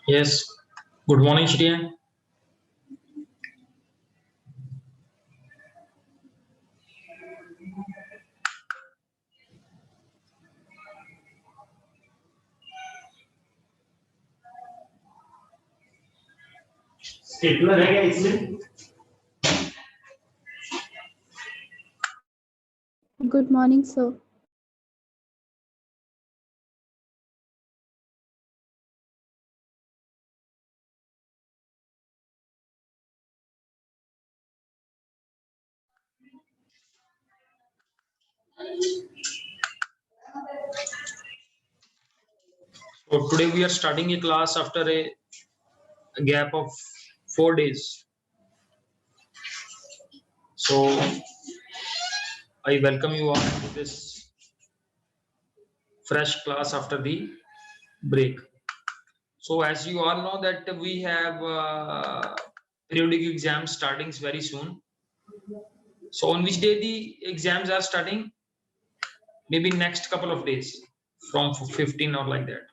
Yes. Good morning, Shriya. Stapler है क्या इसमें? Good morning, sir. So today we are starting a class after a gap of 4 days. So I welcome you all to this fresh class after the break. So as you all know that we have periodic exams starting very soon. So on which day the exams are starting? Maybe next couple of days from 15 or like that.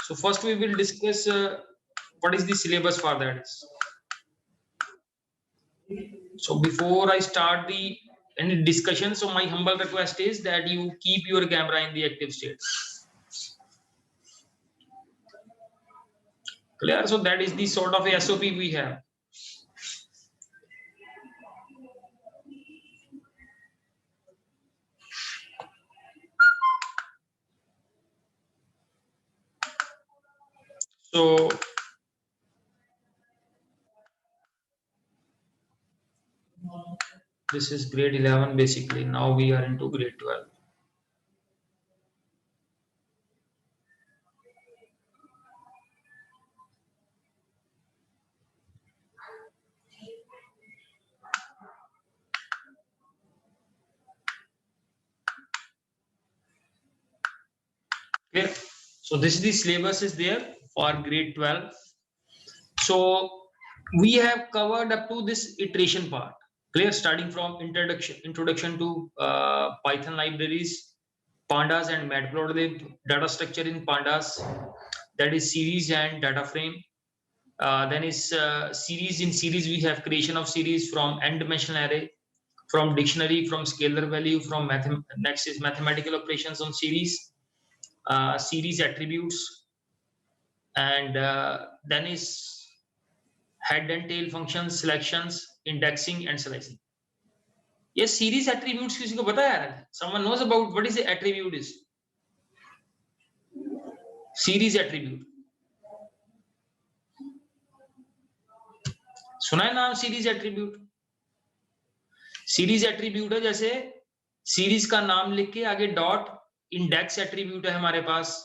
So first we will discuss what is the syllabus for that. So before I start the any discussion, so my humble request is that you keep your camera in the active state. Clear? So that is the sort of a SOP we have. So this is grade 11 basically. Now we are into grade 12. Clear? So this is the syllabus is there for grade 12. So we have covered up to this iteration part. Clear? Starting from introduction to Python libraries, pandas and matplotlib, data structure in pandas, that is series and data frame. Then is series. In series we have creation of series from n dimensional array, from dictionary, from scalar value, from next is mathematical operations on series, series attributes, and then is head and tail functions, selections, indexing and slicing. Yes, series attributes किसी को पता है? Someone knows about what is the attribute is? Series attribute. सुना है नाम series attribute? Series attribute है जैसे series का नाम लिख के आगे डॉट, इंडेक्स एट्रीब्यूट है हमारे पास,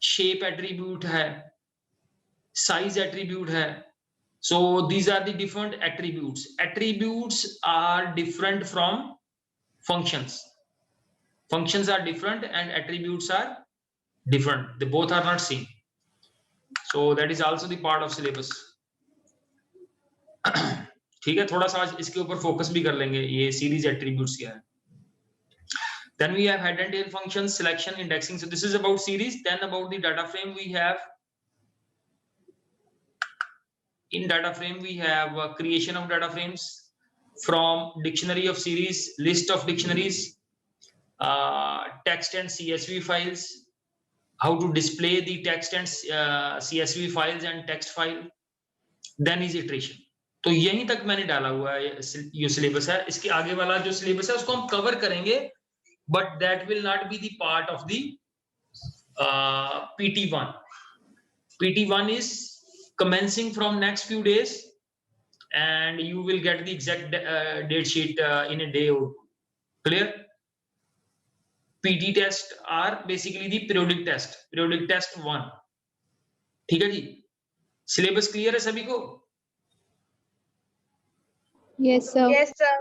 शेप एट्रीब्यूट है, साइज एट्रीब्यूट है. So these are the different attributes. Attributes are different from functions. Functions are different and attributes are different. They both are not same. So that is also the part of syllabus. ठीक है, थोड़ा सा आज इसके ऊपर focus भी कर लेंगे, ये सीरीज एट्रीब्यूट्स क्या है. Then we have head and tail functions, selection, indexing. So this is about series. Then about the data frame we have. In data frame we have creation of data frames from dictionary of series, list of dictionaries, text and CSV files, how to display the text and CSV files and text file. Then is iteration. तो यहीं तक मैंने डाला हुआ है, ये syllabus है. इसके आगे वाला जो सिलेबस है उसको हम कवर करेंगे, but that will not be the part of the PT1. PT1 is commencing from next few days, and you will get the exact date sheet in a day or two. Clear? PT test are basically the periodic test 1. ठीक है जी? Syllabus clear है सभी को? Yes, sir. Yes, sir.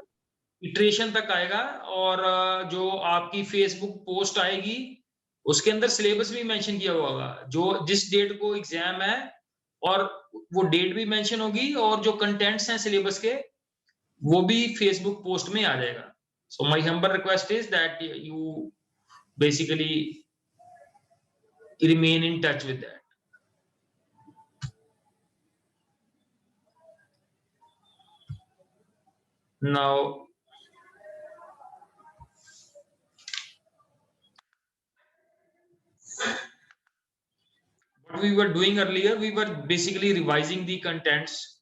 Iteration तक आएगा, और जो आपकी फेसबुक पोस्ट आएगी उसके अंदर सिलेबस भी मेंशन किया हुआ होगा, जो जिस डेट को एग्जाम है, और वो डेट भी मेंशन होगी, और जो कंटेंट्स हैं सिलेबस के वो भी फेसबुक पोस्ट में आ जाएगा. So my humble request is that you basically remain in touch with that. Now, what we were doing earlier, we were basically revising the contents.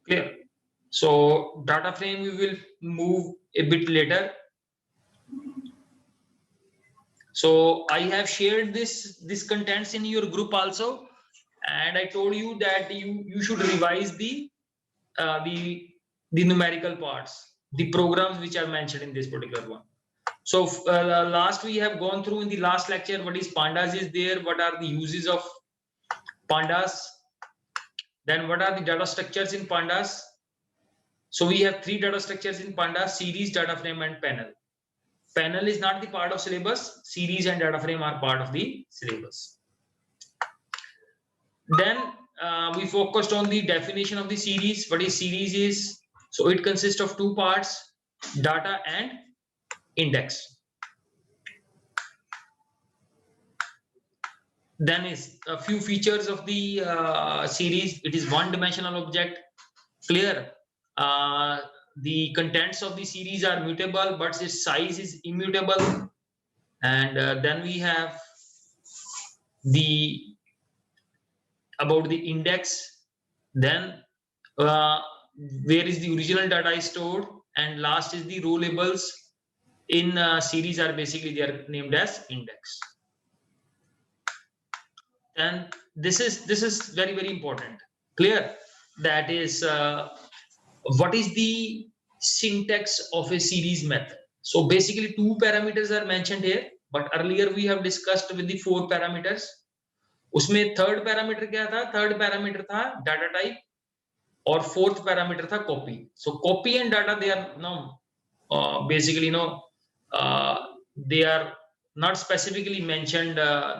Clear? So data frame we will move a bit later. So I have shared this contents in your group also, and I told you that you should revise the numerical parts, the programs which are mentioned in this particular one. So last we have gone through in the last lecture what is pandas is there, what are the uses of pandas, then what are the data structures in pandas. So we have three data structures in pandas: series, data frame, and panel. Panel is not the part of syllabus. Series and data frame are part of the syllabus. Then we focused on the definition of the series. What is series is? So it consists of two parts: data and index. Then is a few features of the series. It is one-dimensional object. Clear? The contents of the series are mutable, but its size is immutable. And then we have the about the index. Then where is the original data is stored, and last is the row labels in series are basically they are named as index. And this is very important. Clear? That is what is the syntax of a series method. So basically two parameters are mentioned here, but earlier we have discussed with the four parameters. उसमें third parameter क्या था? Third parameter था data type, और fourth parameter था copy. So copy and data they are no basically they are not specifically mentioned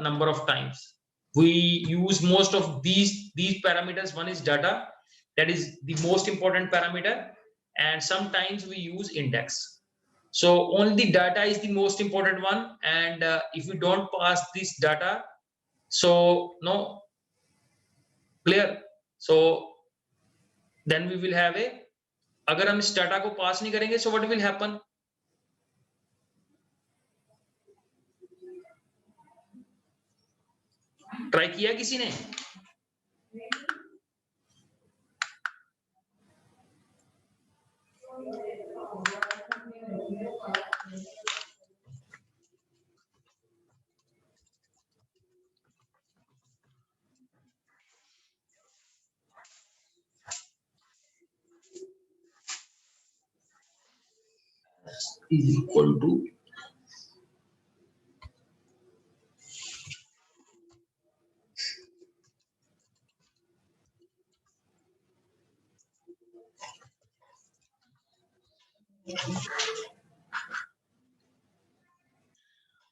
number of times. We use most of these parameters. One is data, that is the most important parameter, and sometimes we use index. So only data is the most important one, and if we don't pass this data, so no. Clear? So then we will have a, अगर हम इस data को पास नहीं करेंगे, so what will happen? Try किया किसी ने? Is equal to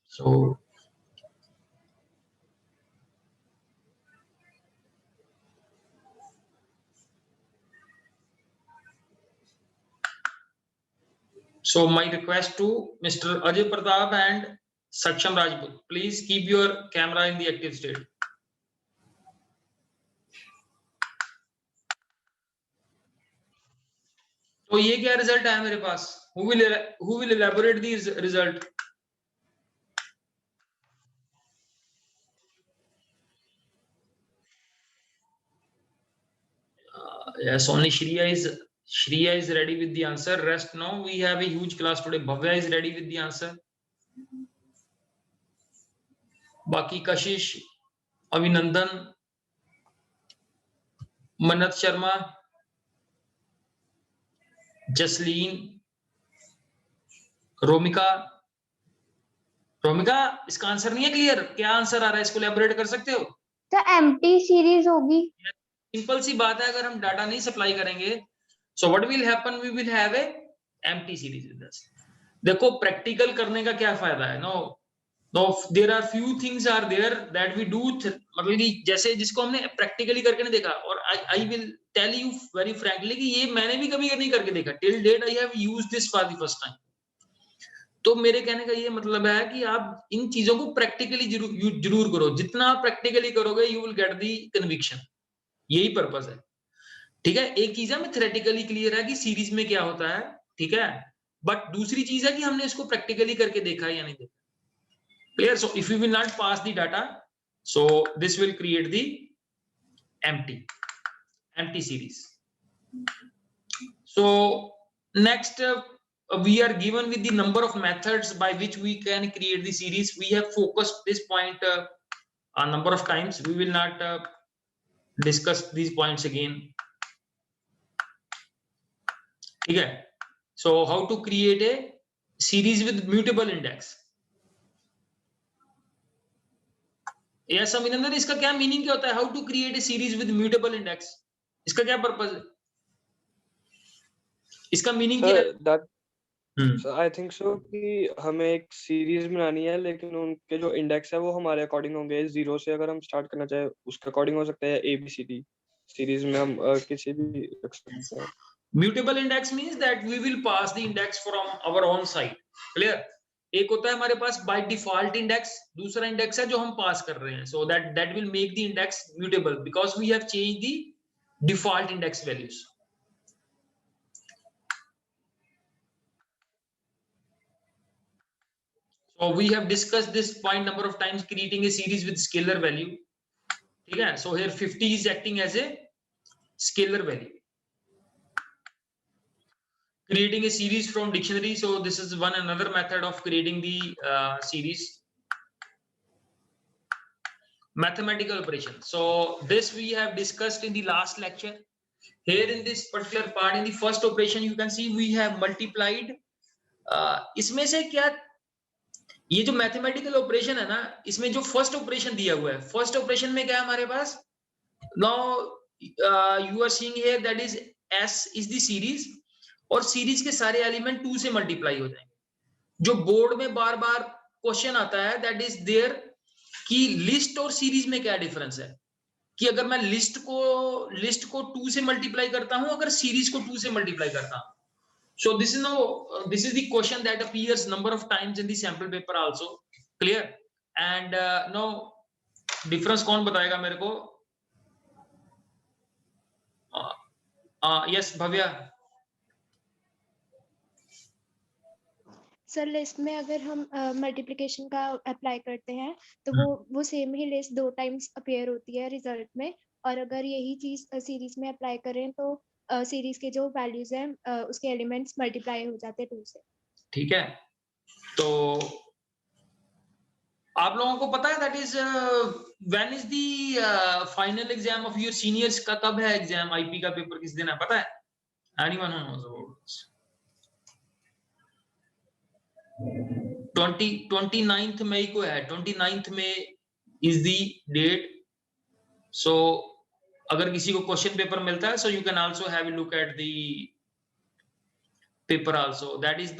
so so my request to Mr. Ajay Pratap and Saksham Rajput, please keep your camera in the active state. तो ये क्या रिजल्ट है मेरे पास? Who will elaborate the result? Yes, only Shriya is ready with the answer. Rest no, we have a huge class today. Bhavya is ready with the answer. Baki Kashish, Avinandan, Manat Sharma, Jasleen, Romika. Romika, इसका answer नहीं है clear? क्या answer आ रहा है? इसको elaborate कर सकते हो? तो एम्प्टी सीरीज होगी. सिंपल सी बात है, अगर हम डाटा नहीं सप्लाई करेंगे, so what will happen? We will have a empty series with us. देखो प्रैक्टिकल करने का क्या फायदा है? No there are few things are there that we do, मतलब कि जैसे जिसको हमने प्रैक्टिकली करके नहीं देखा, और I will tell you very frankly कि ये मैंने भी कभी नहीं करके देखा. Till date I have used this for the first time. तो मेरे कहने का ये मतलब है कि आप इन चीजों को प्रैक्टिकली जरूर करो, जितना आप प्रैक्टिकली करोगे you will get the conviction, यही पर्पस है। ठीक है, एक चीज है मैं थ्योरेटिकली क्लियर है कि सीरीज में क्या होता है, ठीक है, बट दूसरी चीज है कि हमने इसको प्रैक्टिकली करके देखा है या नहीं देखा। Clear? So if you will not pass the data, so this will create the empty series. So next we are given with the number of methods by which we can create the series. We have focused this point a number of times. We will not discuss these points again. Okay, so how to create a series with mutable index. Yes, Aminandar, इसका क्या meaning क्या होता है? How to create a series with mutable index? इसका क्या purpose है? इसका meaning क्या है? आई थिंक सो कि हमें एक सीरीज बनानी है, लेकिन उनके जो इंडेक्स है वो हमारे अकॉर्डिंग होंगे। 0 से अगर हम स्टार्ट करना चाहे उसके अकॉर्डिंग हो सकता है, ABCD सीरीज में हम किसी भी रख सकते हैं। Mutable index means that we will pass the index from our own side. Clear? एक होता है हमारे पास by default index, दूसरा इंडेक्स है जो हम पास कर रहे हैं. So that will make the index mutable because we have changed the default index values. So we have discussed this point number of times, creating a series with scalar value. ठीक है? So here 50 is acting as a scalar value. Creating a series from dictionary. So this is one another method of creating the series. Mathematical operation. So this we have discussed in the last lecture. Here in this particular part, in the first operation, you can see we have multiplied. इसमें से क्या, ये जो mathematical operation है ना, इसमें जो first operation दिया हुआ है, फर्स्ट ऑपरेशन में क्या है हमारे पास? Now you are seeing here that is S is the series, और सीरीज के सारे एलिमेंट 2 से मल्टीप्लाई हो जाएंगे। जो बोर्ड में बार बार क्वेश्चन आता है दैट इज देयर कि लिस्ट और सीरीज में क्या डिफरेंस है, कि अगर मैं लिस्ट को 2 से मल्टीप्लाई करता हूं, अगर सीरीज को 2 से मल्टीप्लाई करता हूं। So this is the question that appears number of times in the sample paper also. Clear? And now difference कौन बताएगा मेरे को? Yes, भव्या. सर लिस्ट में अगर हम मल्टीप्लिकेशन का अप्लाई करते हैं तो वो सेम ही लिस्ट 2 टाइम्स अपीयर होती है रिजल्ट में, और अगर यही चीज सीरीज में अप्लाई करें तो सीरीज के जो वैल्यूज हैं उसके एलिमेंट्स मल्टीप्लाई हो जाते हैं 2 से। ठीक है, तो आप लोगों को पता है that is when is the final exam of your seniors का, कब है एग्जाम? आईपी का पेपर किस दिन है पता है? Anyone who knows about this? 29th मई को है, 29th मई इज द डेट। सो अगर किसी को क्वेश्चन पेपर मिलता है, so you can also have a look at the paper also. That is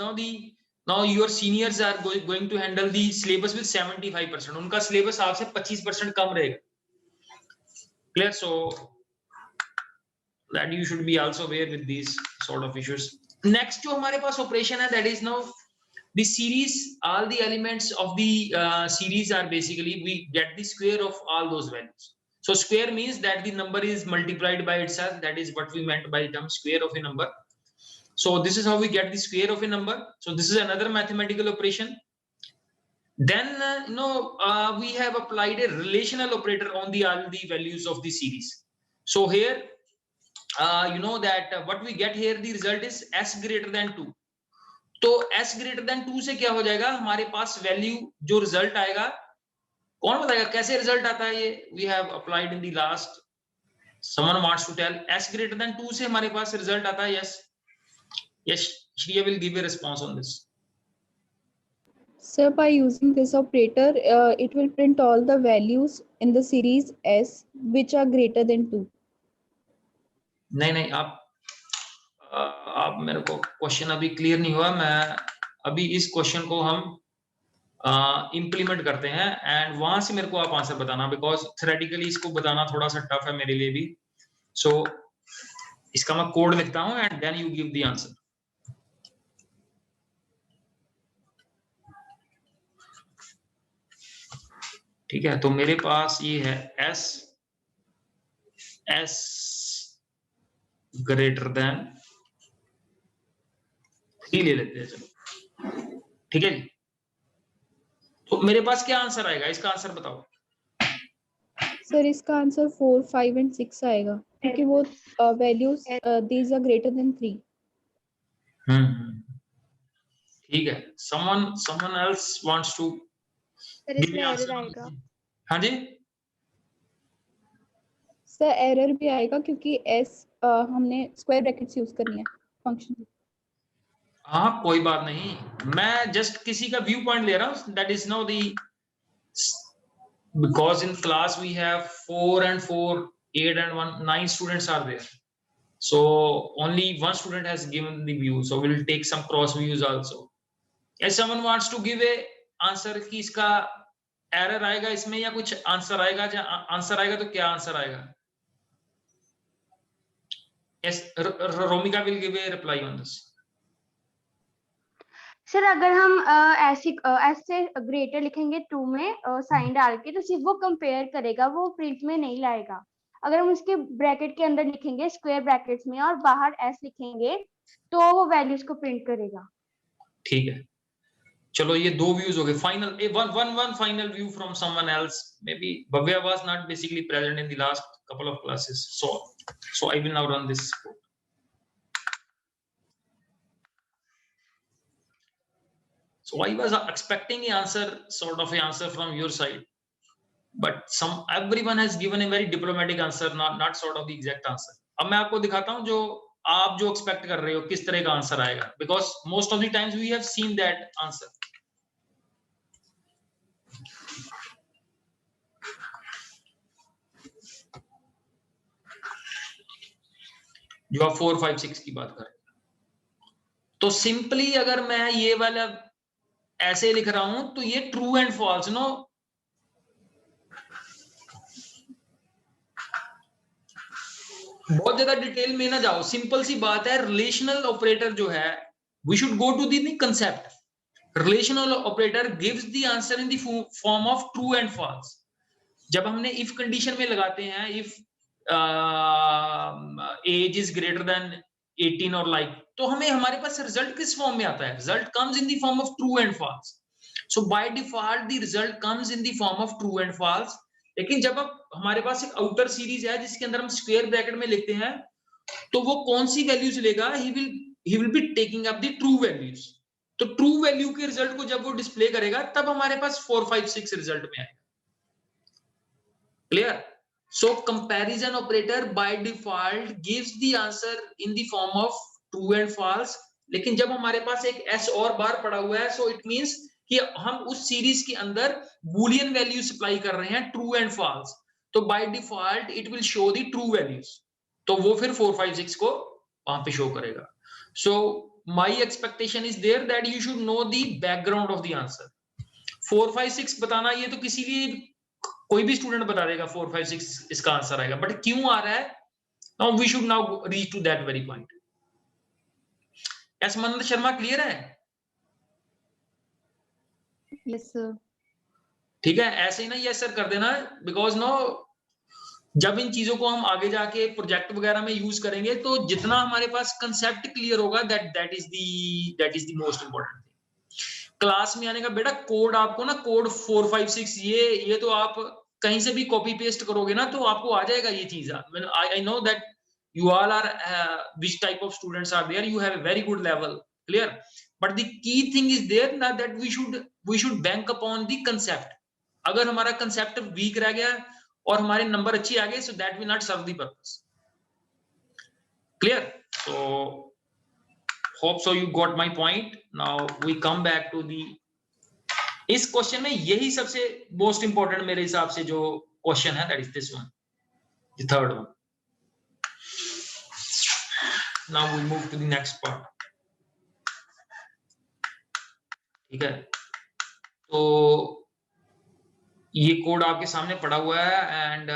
now your seniors are going to handle the syllabus with 75%। उनका सिलेबस आपसे 25% कम रहेगा। Clear? So that you should be also aware with this sort of issues. Next जो हमारे पास operation है that is now the series. All the elements of the series are basically we get the square of all those values. So square means that the number is multiplied by itself. That is what we meant by the term square of a number. So this is how we get the square of a number. So this is another mathematical operation. Then we have applied a relational operator on all the values of the series. So here you know that what we get here, the result is s greater than 2. तो s greater than 2 से क्या हो जाएगा? हमारे पास value जो result आएगा, कौन बताएगा कैसे रिजल्ट आता है? ये we have applied in the last, someone wants to tell. s greater than 2 से हमारे पास रिजल्ट आता है। Yes Shreya will give a response on this. Sir, by using this operator, it will print all the values in the series S which are greater than 2. नहीं, आप मेरे को question अभी क्लियर नहीं हुआ। मैं अभी इस क्वेश्चन को हम इम्प्लीमेंट करते हैं एंड वहां से मेरे को आप आंसर बताना, बिकॉज थ्योरेटिकली इसको बताना थोड़ा सा टफ है मेरे लिए भी। सो इसका मैं कोड लिखता हूं and then you give the answer. ठीक है, तो मेरे पास ये है एस ग्रेटर देन 3 ले लेते हैं, चलो ठीक है जी। तो मेरे पास क्या आंसर आएगा, इसका आंसर बताओ। सर इसका आंसर 4, 5 एंड 6 आएगा क्योंकि वो values these are greater than 3। ठीक है, someone else wants to sir give इसमें me एरर answer? आएगा। हाँ जी, सर एरर भी आएगा क्योंकि एस हमने स्क्वायर ब्रैकेट्स यूज करनी है फंक्शन। हाँ कोई बात नहीं, मैं जस्ट किसी का व्यू पॉइंट ले रहा हूँ, that is know the, because in class we have 4 and 4, 8 and 1, 9 students are there, so only one student has given the view, so we'll take some cross views also. If someone wants to give a answer कि इसका error आएगा इसमें या कुछ answer आएगा, answer आएगा तो क्या आंसर आएगा? Yes, Romika will give a reply on this. Sir अगर हम ऐसे ग्रेटर लिखेंगे 2 में साइन डाल के तो सिर्फ वो कंपेयर करेगा, वो प्रिंट में नहीं लाएगा। अगर हम उसके ब्रैकेट के अंदर लिखेंगे स्क्वायर ब्रैकेट्स में और बाहर एस लिखेंगे तो वो वैल्यूज को प्रिंट करेगा। ठीक है, चलो ये 2 व्यूज हो गए। Final one final view from someone else. Maybe Bhavya was not basically present in the last couple of classes, so I will now run this code. So I was expecting an answer, sort of an answer from your side, but everyone has given a very diplomatic answer, not sort of the exact answer. अब मैं आपको दिखाता हूँ जो आप जो expect कर रहे हो किस तरह का आंसर आएगा, because most of the times we have seen that answer. जो आप 4, 5, 6 की बात कर रहे हैं, तो सिंपली अगर मैं ये वाला ऐसे लिख रहा हूं तो ये ट्रू एंड फॉल्स, नो बहुत ज्यादा डिटेल में ना जाओ, सिंपल सी बात है। रिलेशनल ऑपरेटर जो है, we should go to the concept. Relational operator gives the answer in the form of true and false. जब हमने इफ कंडीशन में लगाते हैं, if age is greater than 18 और लाइक, तो हमें हमारे पास रिजल्ट किस फॉर्म में आता है? Result comes in the form of true and false. So by default the result comes in the form of true and false. लेकिन जब अब हमारे पास एक आउटर सीरीज है जिसके अंदर हम स्क्वायर ब्रैकेट में लिखते हैं, तो वो कौन सी वैल्यूज लेगा? He will be taking up the true values. तो ट्रू वैल्यू के रिजल्ट को जब वो डिस्प्ले करेगा तब हमारे पास 4, 5, 6 रिजल्ट में आएगा। Clear? So comparison operator by default gives the answer in the form of true and false. लेकिन जब हमारे पास एक s और बार पड़ा हुआ है, so it means कि हम उस सीरीज के अंदर बूलियन वैल्यू सप्लाई कर रहे हैं, ट्रू एंड फॉल्स। तो by default it will show the true values, तो वो फिर 4, 5, 6 को वहां पे शो करेगा। So my expectation is there that you should know the background of the answer. 4, 5, 6 बताना ये तो किसी भी कोई भी स्टूडेंट बता देगा 4, 5, 6 इसका आंसर आएगा, बट क्यों आ रहा है? Now we should now reach to that very point. एस मनोज शर्मा क्लियर है? Yes sir. ठीक है, ऐसे ही ना यस सर कर देना, बिकॉज नो जब इन चीजों को हम आगे जाके प्रोजेक्ट वगैरह में यूज करेंगे तो जितना हमारे पास कंसेप्ट क्लियर होगा, that is the most important thing. Class में आने का बेटा कोड आपको ना, कोड 4, 5, 6 ये तो आप कहीं से भी कॉपी पेस्ट करोगे ना तो आपको आ जाएगा ये चीज। I know that you all are which type of students are there, you have a very good level, clear, but the key thing is there ना, that we should bank upon the concept. अगर हमारा concept week रह गया और हमारे number अच्छे आ गए, so that will not serve the purpose. Clear? So hope so you got my point. Now we come back to the, इस question में यही सबसे मोस्ट इंपॉर्टेंट मेरे हिसाब से जो क्वेश्चन है, that is this one, the third one. Now we move to the next part. ठीक है, तो ये कोड आपके सामने पड़ा हुआ है and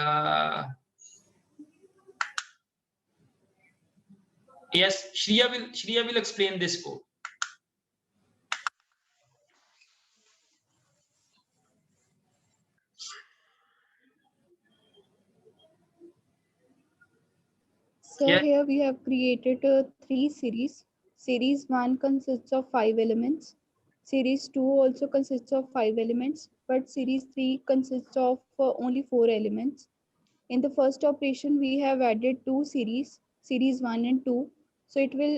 yes, Shriya will explain this code. So Yeah. here we have created 3 series. Series 1 consists of 5 elements. Series 2 also consists of 5 elements, but series 3 consists of only 4 elements. In the first operation, we have added 2 series, series 1 and 2. So it will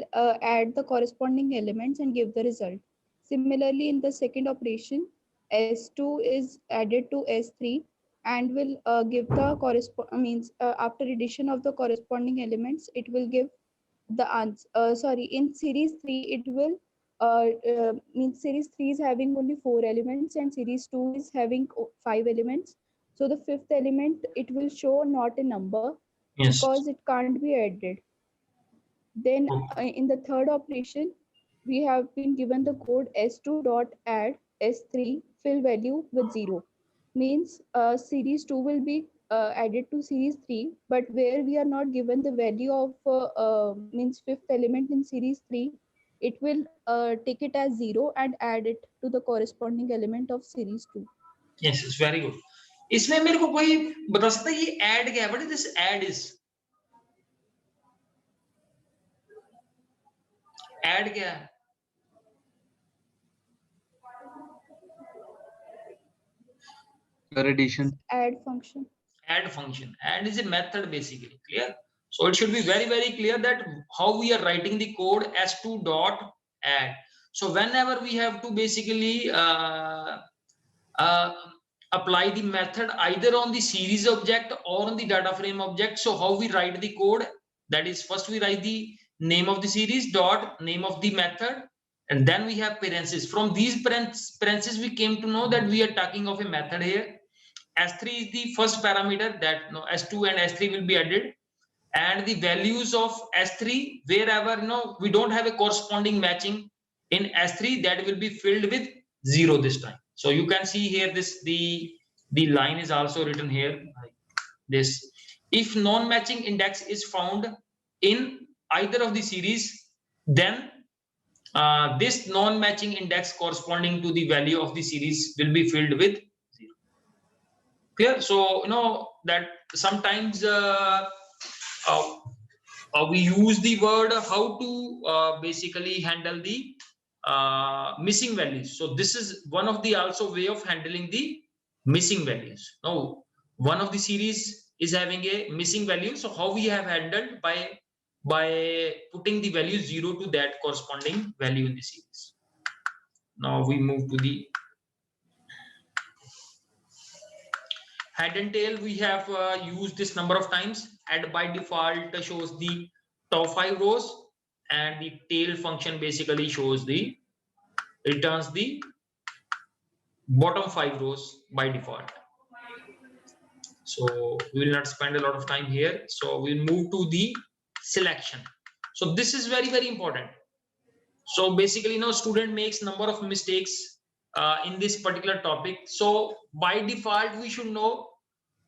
add the corresponding elements and give the result. Similarly, in the second operation, S2 is added to S3 and will give the after addition of the corresponding elements, it will give the answer. Sorry, in series 3, it will means series 3 is having only 4 elements and series 2 is having 5 elements. So the fifth element, it will show not a number Yes. because it can't be added. Then in the third operation, we have been given the code S2 dot add S3 fill value with 0. Means series 2 will be added to series 3, but where we are not given the value of means fifth element in series 3, it will take it as 0 and add it to the corresponding element of series 2. Yes, it's very good. इसमें मेरे को कोई बता सकता है ये add क्या है? What is this add is? Add क्या है? Addition. Add function. Add function. Add is a method basically. Clear? So it should be very, very clear that how we are writing the code S2 dot add. So whenever we have to basically apply the method either on the series object or on the data frame object. So how we write the code? That is, first we write the name of the series dot name of the method, and then we have parentheses. From these parentheses, we came to know that we are talking of a method here. S3 is the first parameter that S2 and S3 will be added, and the values of S3 wherever we don't have a corresponding matching in S3, that will be filled with 0 this time. So you can see here the line is also written here like this. If non-matching index is found in either of the series, then this non-matching index corresponding to the value of the series will be filled with 0. Clear? So that sometimes we use the word how to basically handle the missing values. So this is one of the also way of handling the missing values. Now one of the series is having a missing value, so how we have handled by putting the value 0 to that corresponding value in the series. Now we move to the head and tail. We have used this number of times. Head by default shows the top 5 rows, and the tail function basically returns the bottom 5 rows by default. So we will not spend a lot of time here. So we'll move to the selection. So this is very, very important. So basically student makes number of mistakes in this particular topic. So by default we should know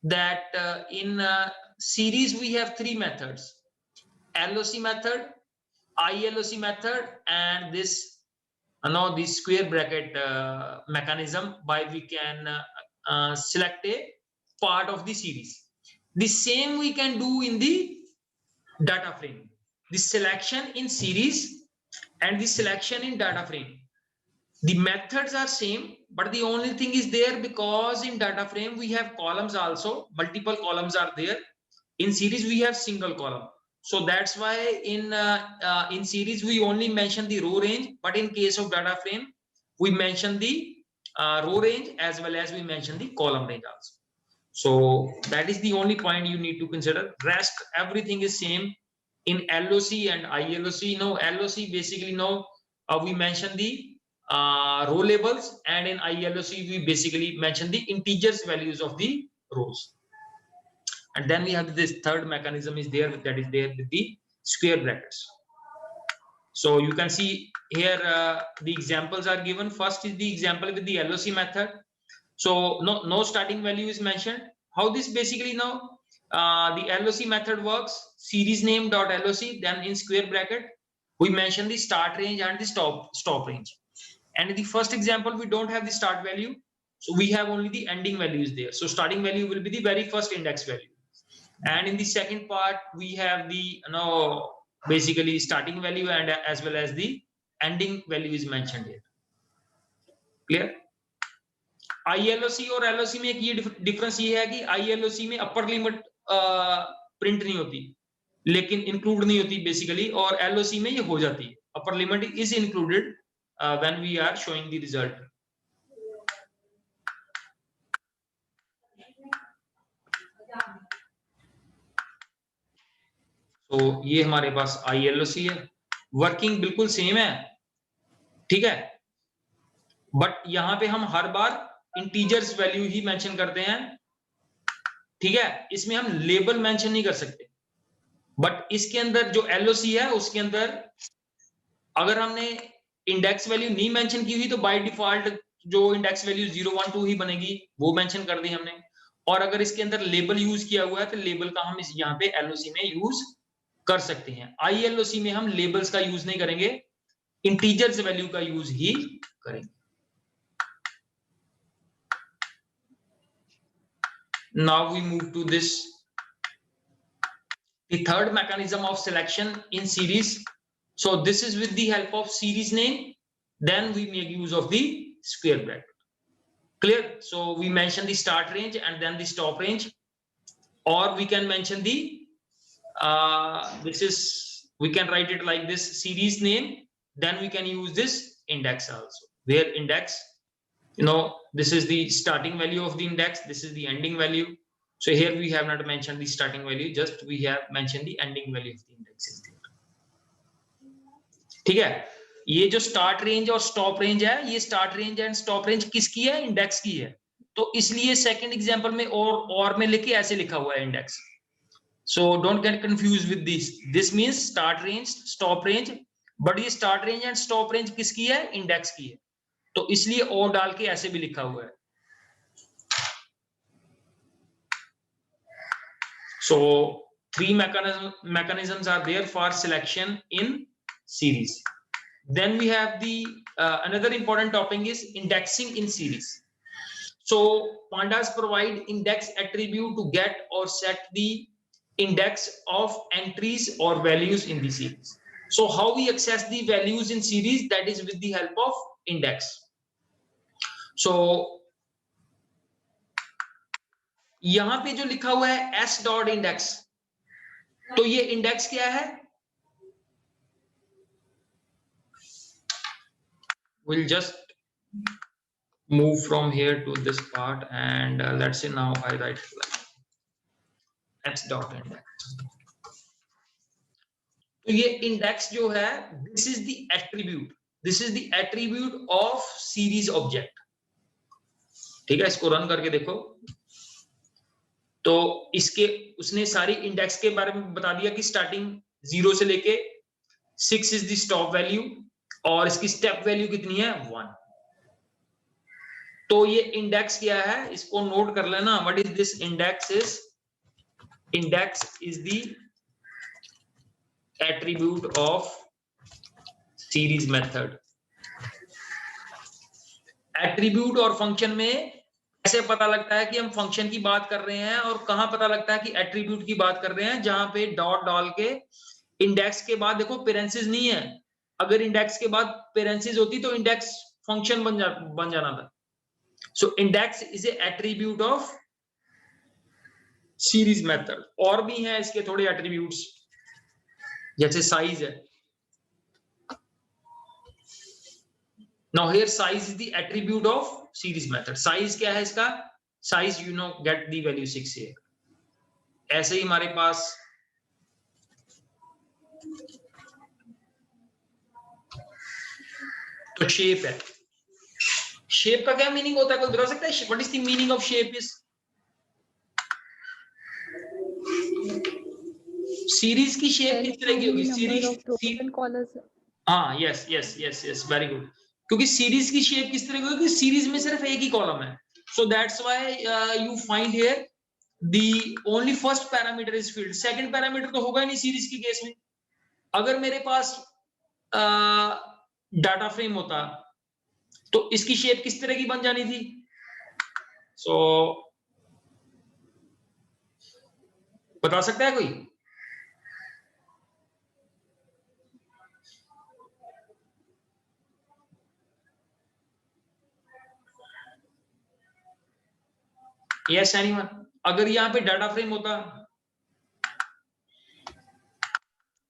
that in series we have 3 methods: LOC method, ILOC method, and this the square bracket mechanism by we can select a part of the series. The same we can do in the data frame. The selection in series and the selection in data frame, the methods are same, but the only thing is there, because in data frame we have columns also, multiple columns are there. In series we have single column. So that's why in series we only mention the row range, but in case of data frame we mention the row range as well as we mention the column range also. So that is the only point you need to consider. Rest everything is same in LOC and ILOC. LOC basically we mention the row labels, and in ILOC we basically mention the integers values of the rows. And then we have this third mechanism is there, that is there with the square brackets. So you can see here the examples are given. First is the example with the LOC method. So no starting value is mentioned. How this basically the LOC method works: series name dot LOC, then in square bracket we mention the start range and the stop range. And in the first example we don't have the start value, so we have only the ending values there. So starting value will be the very first index value, and in the second part we have the basically starting value and as well as the ending value is mentioned here. Clear? ILOC और LOC में एक ये difference ये है कि ILOC में upper limit print नहीं होती लेकिन इंक्लूड नहीं होती बेसिकली, और LOC में ये हो जाती है. Upper limit is included when we are showing the result. तो ये हमारे पास ILOC है, वर्किंग बिल्कुल सेम है, ठीक है, बट यहां पे हम हर बार इंटीजर्स वैल्यू ही मेंशन करते हैं, ठीक है, इसमें हम लेबल मेंशन नहीं कर सकते. बट इसके अंदर जो LOC है उसके अंदर अगर हमने इंडेक्स वैल्यू नहीं मेंशन की हुई तो बाय डिफॉल्ट जो इंडेक्स वैल्यू 0 1 2 ही बनेगी, वो मेंशन कर दी हमने. और अगर इसके अंदर लेबल यूज किया हुआ है तो लेबल का हम इस यहाँ पे LOC में यूज कर सकते हैं. ILOC में हम लेबल्स का यूज नहीं करेंगे, इंटीजर्स वैल्यू का यूज ही करेंगे. Now we move to this, the third mechanism of selection in series. So this is with the help of series name, then we make use of the square bracket. Clear? So we mention the start range and then the stop range, or we can mention the we can write it like this: series name, then we can use this index also, where index, this is the starting value of the index, this is the ending value. So here we have not mentioned the starting value, just we have mentioned the ending value of the index is there. ठीक है, ये जो start range और stop range है, ये start range and stop range किसकी है? Index की है. तो इसलिए सेकंड एग्जांपल में और में लिखे ऐसे लिखा हुआ है index. So don't get confused with this. This means start range, stop range, but ये start range and stop range किसकी है? इंडेक्स की है. तो इसलिए और डाल के ऐसे भी लिखा हुआ है. So three mechanisms are there for selection in series. Then we have the another important topic is indexing in series. So pandas provide index attribute to get or set the index of entries or values in the series. So how we access the values in series? That is with the help of index. So यहां पे जो लिखा हुआ है s dot index, तो ये index क्या है? We'll just move from here to this part and let's say now I write s dot index. तो ये इंडेक्स जो है, this is the attribute of series object. ठीक है, इसको रन करके देखो तो उसने सारी इंडेक्स के बारे में बता दिया कि स्टार्टिंग 0 से लेके 6 इज द स्टॉप वैल्यू और इसकी स्टेप वैल्यू कितनी है? 1. तो ये इंडेक्स क्या है, इसको नोट कर लेना. What is this? Index is the attribute of series method. Attribute और फंक्शन में कैसे पता लगता है कि हम फंक्शन की बात कर रहे हैं, और कहां पता लगता है कि एट्रीब्यूट की बात कर रहे हैं? जहां पे डॉट डाल के इंडेक्स के बाद देखो पेरेंथेसिस नहीं है. अगर इंडेक्स के बाद पेरेंथेसिस होती तो इंडेक्स फंक्शन बन जाना था. So index is a attribute of series method. और भी हैं इसके थोड़े एट्रीब्यूट्स, जैसे साइज है. Now here size is the attribute of series method. Size क्या है इसका? Size get the value 6 here. ऐसे ही हमारे पास तो शेप है. शेप का क्या मीनिंग होता है? कोई बता सकता है? What is the meaning of shape is? Series की शेप किस तरह की होगी? सीरीज, हाँ, यस, वेरी गुड. क्योंकि सीरीज की शेप किस तरह की होगी? सीरीज में सिर्फ एक ही कॉलम है. So that's why you find here the only first parameter is field. Second parameter तो होगा ही नहीं सीरीज के केस में. अगर मेरे पास डाटा फ्रेम होता तो इसकी शेप किस तरह की बन जानी थी? सो बता सकता है कोई? Yes anyone? अगर यहाँ पे डाटा फ्रेम होता,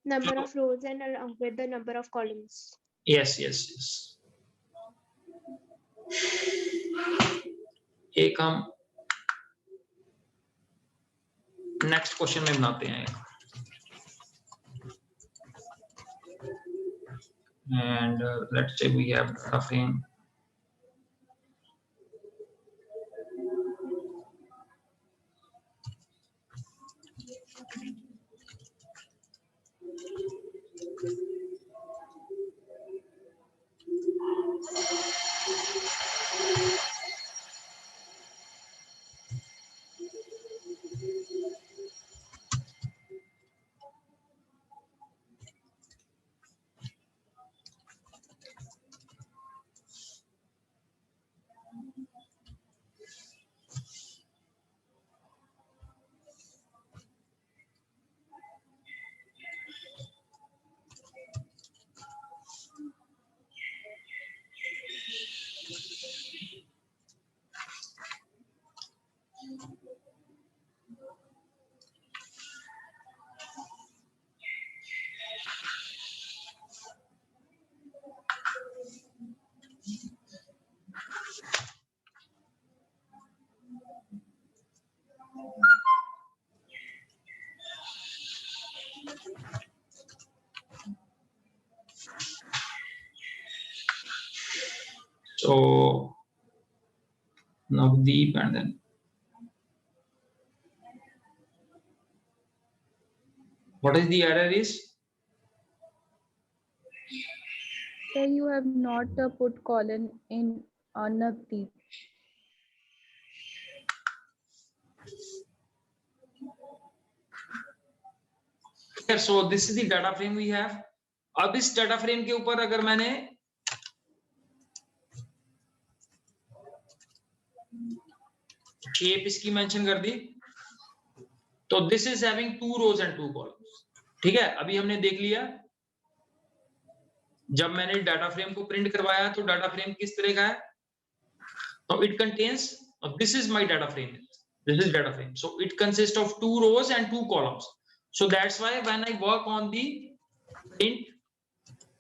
Number of rows and along with the number of columns. Yes yes yes, एक हम नेक्स्ट क्वेश्चन में बनाते हैं and let's say we have data frame. So Navdeep and then what is the error is? Sir, you have not put colon in Navdeep. So this is the data frame we have. अब इस data frame के ऊपर अगर मैंने shape इसकी mention कर दी, तो this is having 2 rows and 2 columns. ठीक है, अभी हमने देख लिया जब मैंने डाटा फ्रेम को प्रिंट करवाया तो डाटा फ्रेम किस तरह का है. तो it contains, this is my data frame. This is data frame. So it consists of 2 rows and 2 columns. So that's why when I work on the print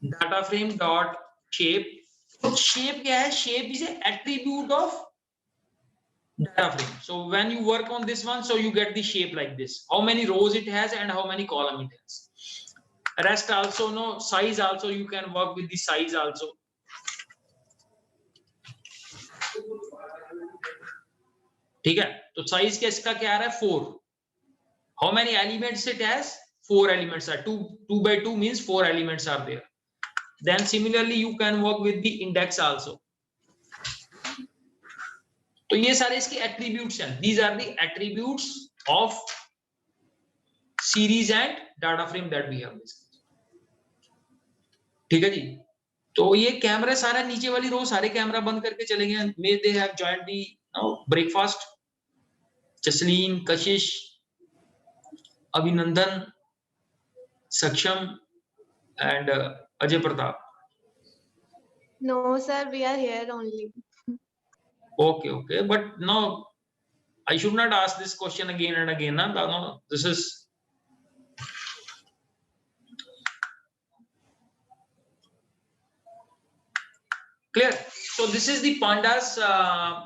data frame dot shape, तो shape क्या है? Shape is an attribute of data frame. So when you work on this one, so you get the shape like this. How many rows it has and how many columns it has. Rest also, no, size also, you can work with the size also. ठीक है, तो size का इसका क्या आ रहा है? 4. How many elements it has? 4 elements are 2 by 2 means 4 elements are there. Then similarly you can work with the index also. तो ये सारे इसके attributes हैं. These are the attributes of series and data frame that we have discussed. ठीक है जी. तो ये camera सारा नीचे वाली रो सारे कैमरा बंद करके चले गए. May they have joined the breakfast. Jasleen, कशिश, अभिनंदन, सक्षम and Ajay Pratap. No, sir, we are here only. Okay, but no, I should not ask this question again and again. No, this is clear. So this is the pandas.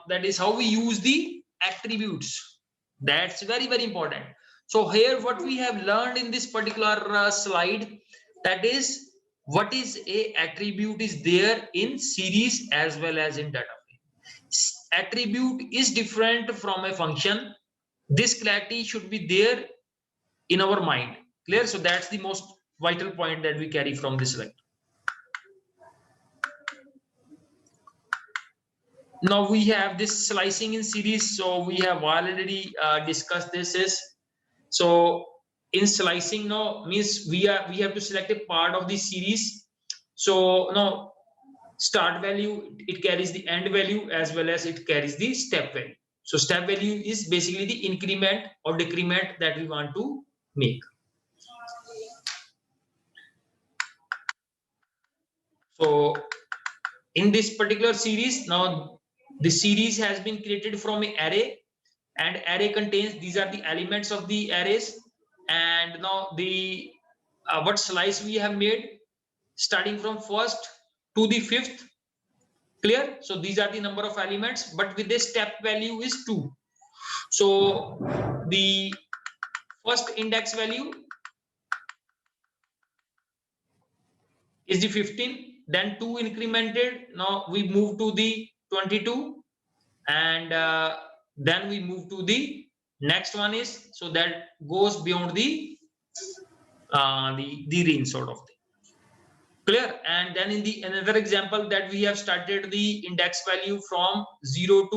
That is how we use the attributes. That's very, very important. So here what we have learned in this particular slide, that is what is a attribute is there in series as well as in data frame. Attribute is different from a function. This clarity should be there in our mind. Clear? So that's the most vital point that we carry from this slide. Now we have this slicing in series. So we have already discussed this. So in slicing now means we have to select a part of the series. So now start value, it carries the end value as well as it carries the step value. So step value is basically the increment or decrement that we want to make. So in this particular series, now the series has been created from an array, and array contains, these are the elements of the arrays, and now the what slice we have made starting from first to the fifth. Clear? So these are the number of elements, but with the step value is 2. So the first index value is the 15, then 2 incremented, now we move to the 22, and then we move to the next one is, so that goes beyond the range sort of thing. Clear? And then in the another example that we have started the index value from 0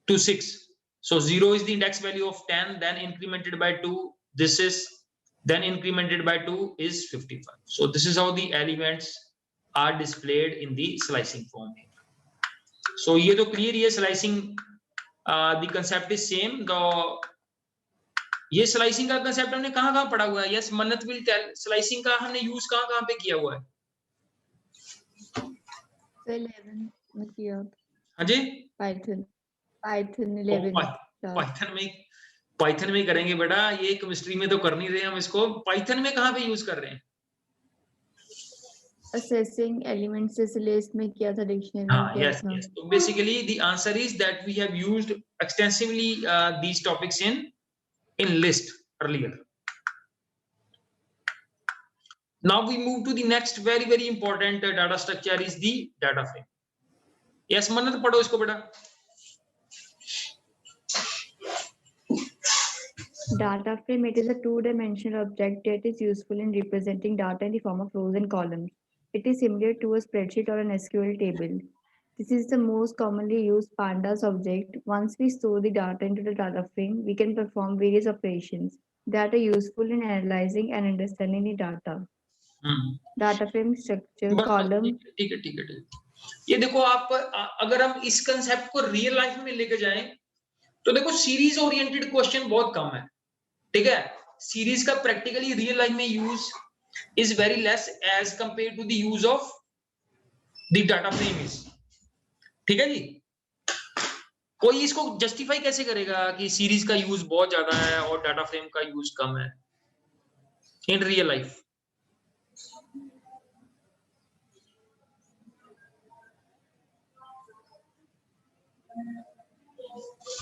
to 6. So 0 is the index value of 10, then incremented by 2, this is, then incremented by 2 is 55. So this is how the elements are displayed in the slicing form. So ये तो clear है, slicing the concept is same. The ये slicing का concept हमने कहाँ पढ़ा हुआ है? Yes, Mannat will tell. Slicing का हमने use कहाँ पे किया हुआ है? 11 में किया था। हाँ जी? Python 11 पाइथन में करेंगे बेटा, ये केमिस्ट्री में तो कर नहीं रहे हम इसको, पाइथन में कहाँ पे यूज कर रहे हैं? Assessing elements से list में किया था, dictionary में हाँ, किया yes, था। yes. So basically the answer is that we have used extensively these topics in list earlier. Now we move to the next very important data structure is the data frame. Yes, Mannat, पढ़ो इसको बेटा. Data frame, it is a two-dimensional object that is useful in representing data in the form of rows and columns. It is similar to a spreadsheet or an SQL table. This is the most commonly used pandas object. Once we store the data into the data frame, we can perform various operations that are useful in analyzing and understanding the data. Data frame structure, column. ठीक है. ये देखो आप, अगर हम इस concept को real life में लेके जाएं, तो देखो सीरीज ओरिएंटेड क्वेश्चन बहुत कम है, ठीक है? सीरीज का प्रैक्टिकली रियल लाइफ में use is very less as compared to the use of the data frame is. ठीक है जी? कोई इसको जस्टिफाई कैसे करेगा कि सीरीज का यूज बहुत ज्यादा है और डाटा फ्रेम का यूज कम है इन रियल लाइफ?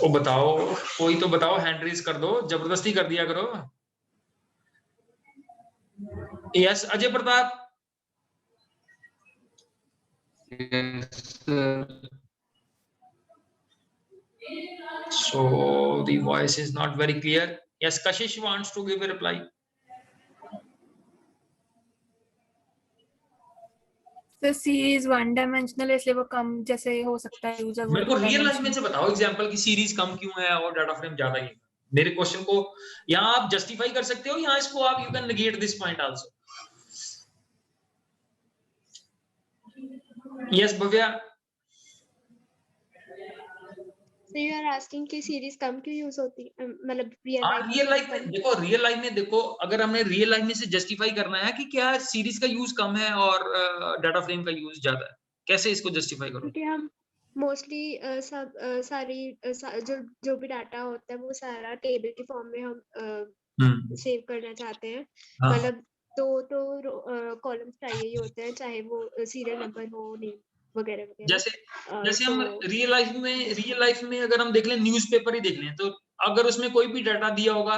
वो बताओ, कोई तो बताओ, हैंड रेज कर दो, जबरदस्ती कर दिया करो. Yes, Ajay Pratap. So the voice is not very clear. Yes, Kashish wants to give a reply. तो सीरीज वन डायमेंशनल है, इसलिए वो कम जैसे हो सकता है यूजर. मेरे को रियल लाइफ में से बताओ एग्जांपल की सीरीज कम क्यों है और डाटा फ्रेम ज्यादा ही है. मेरे क्वेश्चन को यहाँ आप जस्टिफाई कर सकते हो, यहाँ इसको आप you can negate this point also. Yes Bhavya. So you are asking कि सीरीज कम क्यों यूज होती है, मतलब रियल लाइफ में देखो, रियल लाइफ में देखो, अगर हमने रियल लाइफ में से जस्टिफाई करना है कि क्या सीरीज का यूज कम है और डाटा फ्रेम का यूज ज्यादा है, कैसे इसको जस्टिफाई करो? क्योंकि हम मोस्टली सारी जो भी डाटा होता है वो सारा टेबल के फॉर्म में हम सेव करना चाहते हैं. मतलब तो कॉलम्स चाहिए ही होते हैं, चाहे वो सीरियल नंबर हो, नेम वगैरह वगैरह. जैसे हम रियल लाइफ में अगर हम देख लें, न्यूज़पेपर ही देख लें, तो अगर उसमें कोई भी डाटा दिया होगा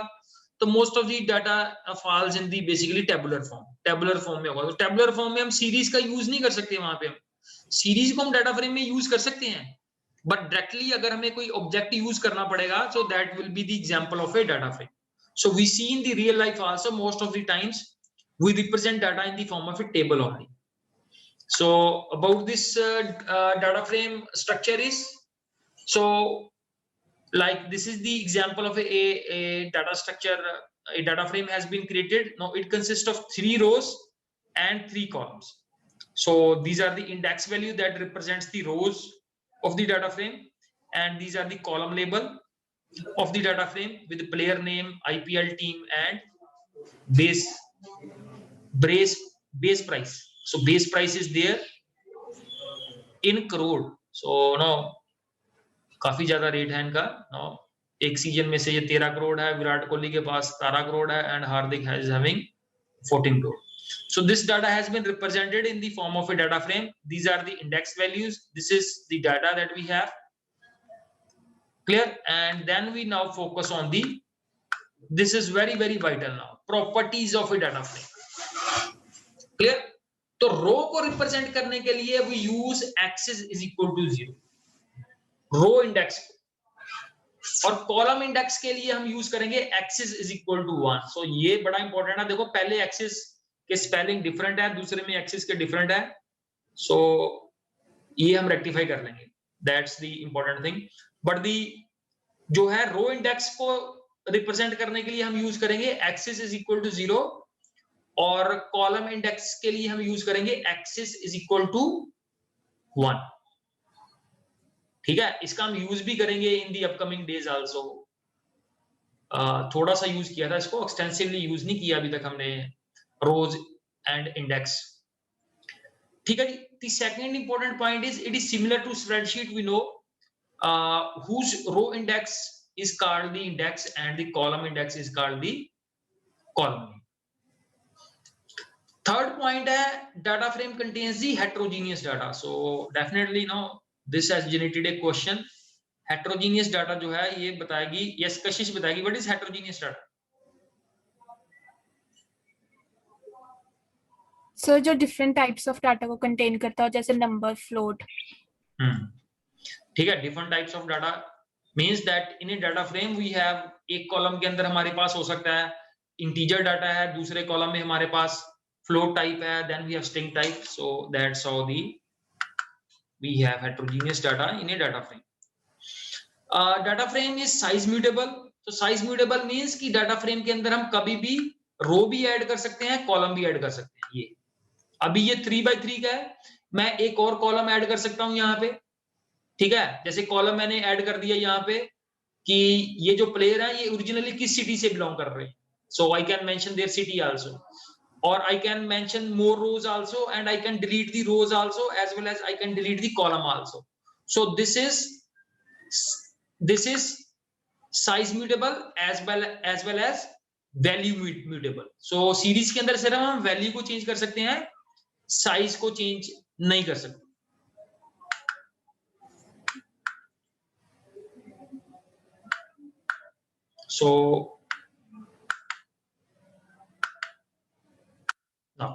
तो most of the data falls in the basically tabular form में होगा. तो टेबुलर फॉर्म में हम सीरीज का यूज नहीं कर सकते. वहां पे हम सीरीज को हम डाटा फ्रेम में यूज कर सकते हैं, बट डायरेक्टली अगर हमें कोई ऑब्जेक्ट यूज करना पड़ेगा, so that will be the example of a data frame. So we see in the real life also most of the times we represent data in the form of a table only. So about this data frame structure is, so like this is the example of a data structure. A data frame has been created. Now it consists of 3 rows and 3 columns. So these are the index value that represents the rows of the data frame, and these are the column label of the data frame with the player name, IPL team, and base price. So base price is there in crore. So no, काफी ज्यादा rate है इनका। No, एक season में से ये 13 करोड़ है, विराट कोहली के पास 17 करोड़ है, and Hardik is having 14 crore. So this data has been represented in the form of a data frame. These are the index values. This is the data that we have. Clear? And then we now focus on the, this is very vital now, properties of a data frame. Clear? तो रो को represent करने के लिए we use axis is equal to 0, row index, और column index के लिए हम use करेंगे एक्सिस इज इक्वल टू 1. सो ये बड़ा इंपॉर्टेंट है। देखो पहले एक्सिस के स्पेलिंग डिफरेंट है, दूसरे में एक्सिस के डिफरेंट है, सो ये हम रेक्टिफाई कर लेंगे, that's the important thing. But the जो है रो इंडेक्स को रिप्रेजेंट करने के लिए हम यूज करेंगे एक्सिस इज इक्वल टू 0, और कॉलम इंडेक्स के लिए हम यूज करेंगे एक्सिस इज इक्वल टू 1। ठीक है, इसका हम यूज भी करेंगे इन दी अपकमिंग डेज आल्सो। थोड़ा सा यूज किया था इसको, एक्सटेंसिवली यूज नहीं किया अभी तक हमने रोज एंड इंडेक्स। ठीक है जी। The second important point is it is similar to spreadsheet. We know whose row index is called the index and the column index is called the column. Third point है data frame contains the heterogeneous data. So definitely now this has generated a question. Heterogeneous data जो है ये बताएगी, yes कशिश बताएगी, what is heterogeneous data? So जो different types of data को contain करता हो, जैसे number, float. ठीक है, different types of data means that in a data frame we have, एक कॉलम के अंदर हमारे पास हो सकता है इंटीजर डाटा है, दूसरे कॉलम में हमारे पास फ्लोट टाइप है, then we have string type. So that's how the we have heterogeneous data in a data frame. Data frame is size mutable. तो साइज म्यूटेबल मींस कि डाटा फ्रेम के अंदर हम कभी भी रो भी ऐड कर सकते हैं, कॉलम भी ऐड कर सकते हैं। ये अभी ये 3x3 का है, मैं एक और कॉलम ऐड कर सकता हूं यहाँ पे। ठीक है, जैसे कॉलम मैंने ऐड कर दिया यहाँ पे कि ये जो प्लेयर है ये ओरिजिनली किस सिटी से बिलोंग कर रहे हैं, so I can mention their city also, और I can mention more rows also, and I can delete the rows also as well as I can delete the column also. So this is size mutable as well as value mutable. So series के अंदर सिर्फ हम value को change कर सकते हैं, size को change नहीं कर सकते। So now,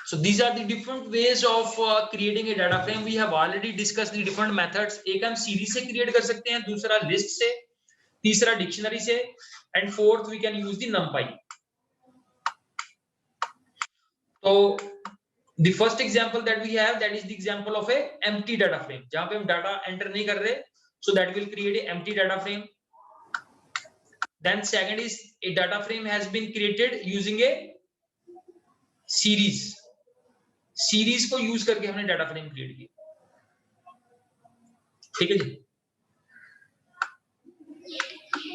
so these are the different ways of creating a data frame. We have already discussed the different methods. एक हम सीरीज से क्रिएट कर सकते हैं, दूसरा लिस्ट से, तीसरा डिक्शनरी से, and fourth we can use the numpy. तो the first example that we have, that is the example of a empty data frame, जहां पे हम डाटा एंटर नहीं कर रहे, so that will create a empty data frame. Then second is a data frame has been created using a series. Series को use करके हमने data frame create किया। ठीक है जी।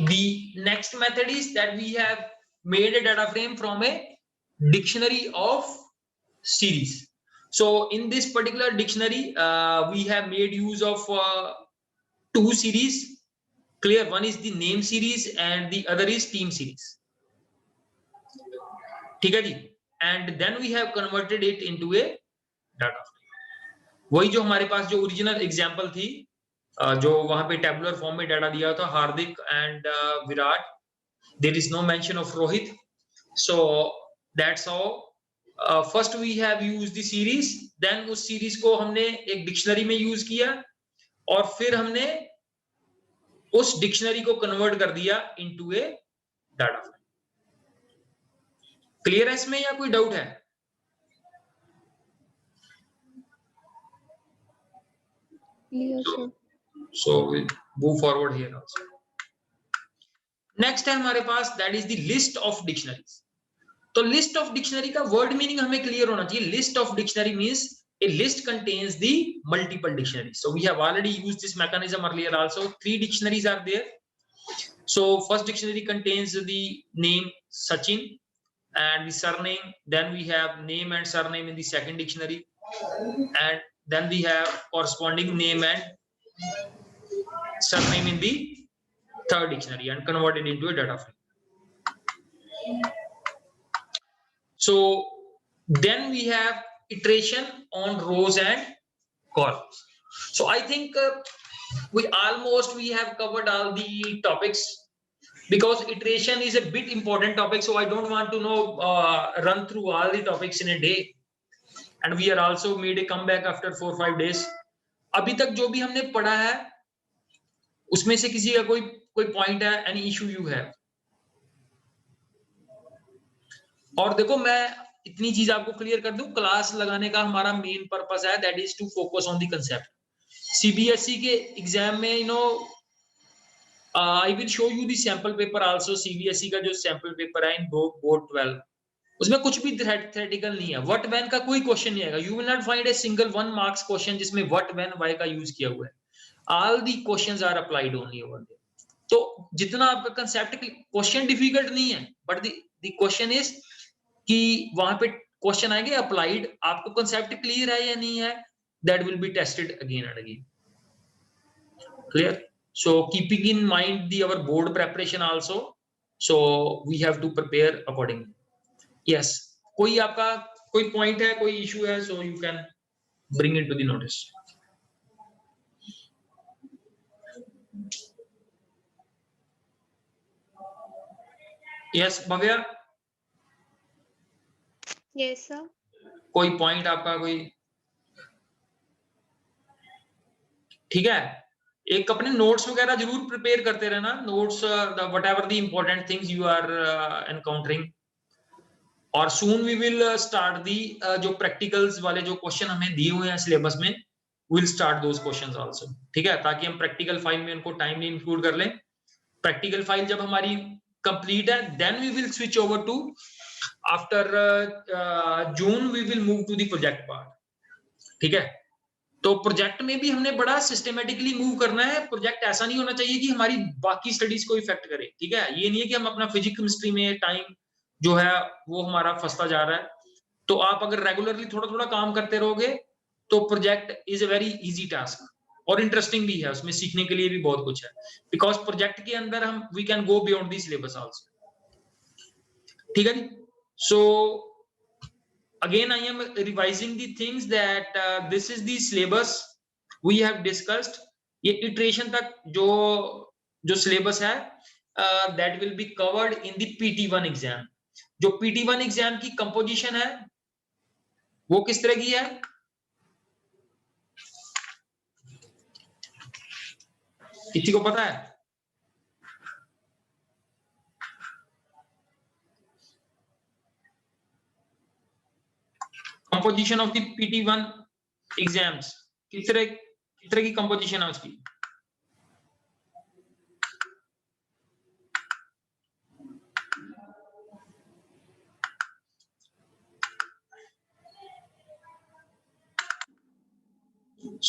The next method is that we have made a data frame from a dictionary of series. So in this particular dictionary, we have made use of two series. Clear? One is the name series and the other is team series. ठीक है जी। And then we have converted it into a data frame. वही जो हमारे पास जो original example थी, जो वहां पे टेबुलर फॉर्म में डाटा दिया था, Hardik and Virat, there is no mention of Rohit. So that's how first we have used the series, then उस सीरीज को हमने एक डिक्शनरी में यूज किया, और फिर हमने उस डिक्शनरी को कन्वर्ट कर दिया इनटू ए डाटा फ्रेम। क्लियर है इसमें या कोई डाउट है? Clear, sir. So we'll move forward here also. Next है हमारे पास, that is the list of dictionaries. तो लिस्ट ऑफ डिक्शनरी का वर्ड मीनिंग हमें क्लियर होना चाहिए। List of dictionary means a list contains the multiple dictionaries. So we have already used this mechanism earlier also. 3 dictionaries are there. So first dictionary contains the name Sachin and the surname. Then we have name and surname in the second dictionary, and then we have corresponding name and surname in the third dictionary, and converted into a data frame. So then we have iteration on rows and columns. So I think we have covered all the topics, because iteration is a bit important topic. So I don't want to run through all the topics in a day, and we are also made a comeback after 4-5 days. अभी तक जो भी हमने पढ़ा है उसमें से किसी का कोई पॉइंट है, एनी इशू यू है? और देखो, मैं इतनी चीज आपको क्लियर कर दूं, क्लास लगाने का हमारा मेन पर्पस है, that is to focus on the concept. CBSE के एग्जाम में I will show you the sample paper also. CBSE का जो सैंपल पेपर है इन बोर्ड 12, उसमें कुछ भी थ्योरेटिकल नहीं है. व्हाट व्हेन का कोई क्वेश्चन नहीं आएगा. You will not find a single 1 marks question जिसमें व्हाट व्हेन व्हाई का यूज किया हुआ है. All the questions are applied only over there. तो जितना आपका कंसेप्ट, क्वेश्चन डिफिकल्ट नहीं है, बट द क्वेश्चन इज कि वहां पे क्वेश्चन आएंगे अप्लाइड, आपको कंसेप्ट क्लियर है या नहीं है, that will be tested again and again. Clear? So keeping in mind our board preparation also, so we have to prepare accordingly. Yes, कोई आपका कोई point है, कोई issue है, so you can bring it to the notice. Yes, Bhavya? Yes sir. कोई point आपका कोई? ठीक है. एक अपने नोट्स वगैरह जरूर प्रिपेयर करते रहना. Notes, whatever the important things you are encountering. और soon we will start the जो प्रैक्टिकल्स वाले जो क्वेश्चन हमें दिए हुए हैं सिलेबस में, will start those questions also. ठीक है, ताकि हम प्रैक्टिकल फाइल में उनको टाइमली इंक्लूड कर लें. प्रैक्टिकल फाइल जब हमारी कंप्लीट है, then we will switch over to, after June we will move to the project part. ठीक है, तो प्रोजेक्ट में भी हमने बड़ा सिस्टमेटिकली मूव करना है. प्रोजेक्ट ऐसा नहीं होना चाहिए कि हमारी बाकी स्टडीज को इफेक्ट करे. ठीक है, ये नहीं है कि हम अपना फिजिक्स केमिस्ट्री में टाइम जो है वो हमारा फंसता जा रहा है. तो आप अगर रेगुलरली थोड़ा थोड़ा काम करते रहोगे तो project is a very easy task, और इंटरेस्टिंग भी है. उसमें सीखने के लिए भी बहुत कुछ है, बिकॉज प्रोजेक्ट के अंदर हम we can go beyond the syllabus also. ठीक है जी. सो again I am revising the things that this is the syllabus we have discussed. ये iteration तक जो syllabus है, that will be covered in the PT1 exam. जो PT1 exam की composition है वो किस तरह की है? किसी को पता है? Composition of the PT1 exams किस तरह की कंपोजिशन है उसकी?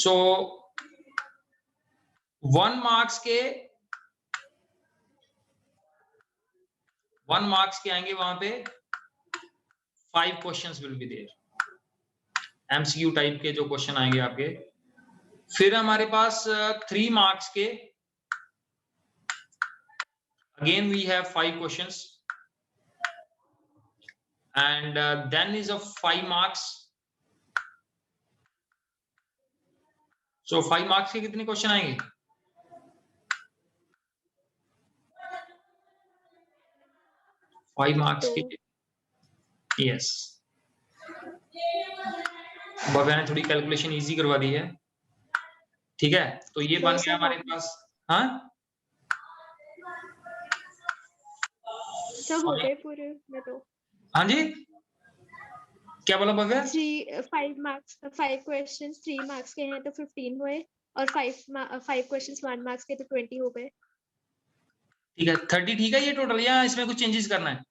सो 1 मार्क्स के आएंगे, वहां पे 5 questions will be there. MCQ type के जो क्वेश्चन आएंगे आपके. फिर हमारे पास 3 मार्क्स के, again we have 5 questions, and then is a 5 marks. So 5 marks के कितने क्वेश्चन आएंगे? फाइव मार्क्स के. यस, भव्या ने थोड़ी कैलकुलेशन इजी करवा दी है. ठीक है, तो ये बन गया हमारे पास. हाँ सब हो गए पूरे में तो. हाँ जी, क्या बोला भव्या? 5 क्वेश्चंस 3 मार्क्स के हैं तो 15 हुए, और 5 क्वेश्चंस 1 मार्क्स के तो 20 हो गए. ठीक है, 30 ठीक है ये टोटल, या इसमें कुछ चेंजेस करना है?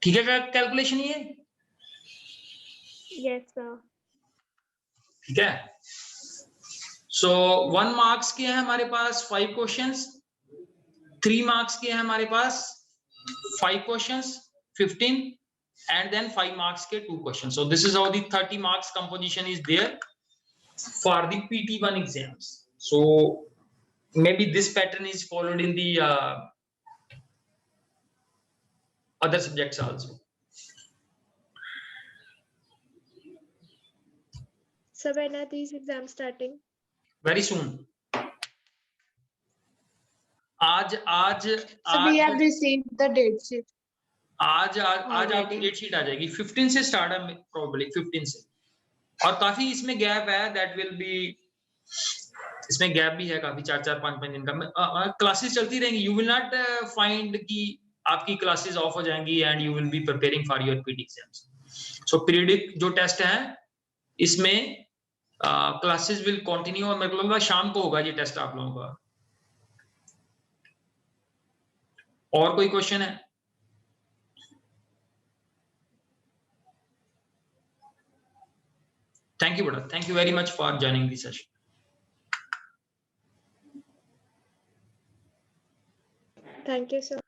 ठीक है कैलकुलेशन ये? Yes sir. ठीक है। सो 1 मार्क्स के हैं हमारे पास 5 क्वेश्चंस, 3 मार्क्स के हैं हमारे पास 5 क्वेश्चंस 15, and then 5 marks के 2 questions. So this is how the 30 marks composition is there for the PT1 exams. So maybe this pattern is followed in the other subjects also. So when are these exams starting? Very soon. आज So we have received the date sheet. आज आपकी Already. Date sheet आ जाएगी 15 से start है probably 15 से, और काफी इसमें गैप है, दैट विल बी, इसमें गैप भी है काफी, 4-5 दिन का क्लासेस चलती रहेंगी। यू विल नॉट फाइंड कि आपकी क्लासेस ऑफ हो जाएंगी and you will be preparing for your PT exams. So periodic जो टेस्ट है इसमें क्लासेस विल कंटिन्यू, और मेरे को लगता है शाम को होगा ये टेस्ट आप लोगों का। और कोई क्वेश्चन है? Thank you, brother. Thank you very much for joining the session. Thank you, sir.